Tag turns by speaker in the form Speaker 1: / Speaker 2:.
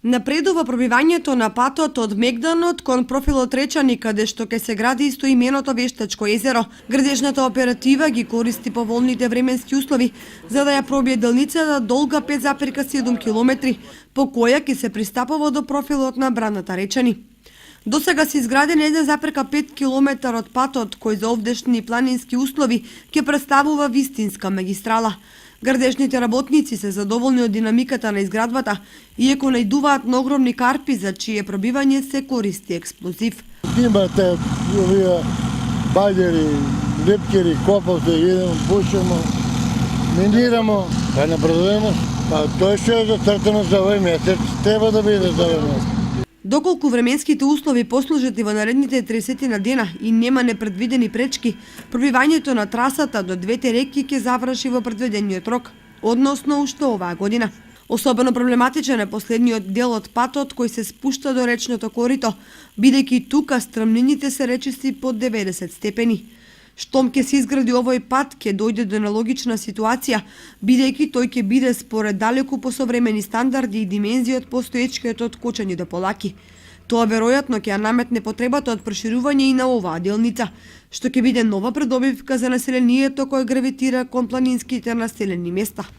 Speaker 1: Напредува пробивањето на патот од Мегданот кон профилот Речани, каде што ќе се гради истоименото Вештачко езеро. Градежната оператива ги користи поволните временски услови за да ја пробие делницата долга 5,7 километри, по која ќе се пристапува до профилот на браната Речани. До сега се изграден 1,5 километар од патот, кој за овдешни планински услови ќе представува вистинска магистрала. Градежните работници се задоволни од динамиката на изградбата, иако најдуваат на огромни карпи за чие пробивање се користи експлозив.
Speaker 2: Имате овие бајдери, лепкери, коповте, идемо, пушимо, минирамо, па напредуваме. Па тоа што е зацртано за овој месец, треба да биде за овој месец.
Speaker 1: Доколку временските услови послужат и во наредните 30 на дена и нема непредвидени пречки, пробивањето на трасата до двете реки ќе заврши во предвидениот рок, односно уште оваа година. Особено проблематичен е последниот дел од патот кој се спушта до речното корито, бидејќи тука стрмнините се речисти под 90 степени. Штом ќе се изгради овој пат, ќе дојде до нелогична ситуација, бидејќи тој ќе биде според далеку посовремени стандарди и димензии од постоечкиот од Кочани до Полаки. Тоа веројатно ќе ја наметне потребата од проширување и на оваа делница, што ќе биде нова придобивка за населението кој гравитира кон планинските населени места.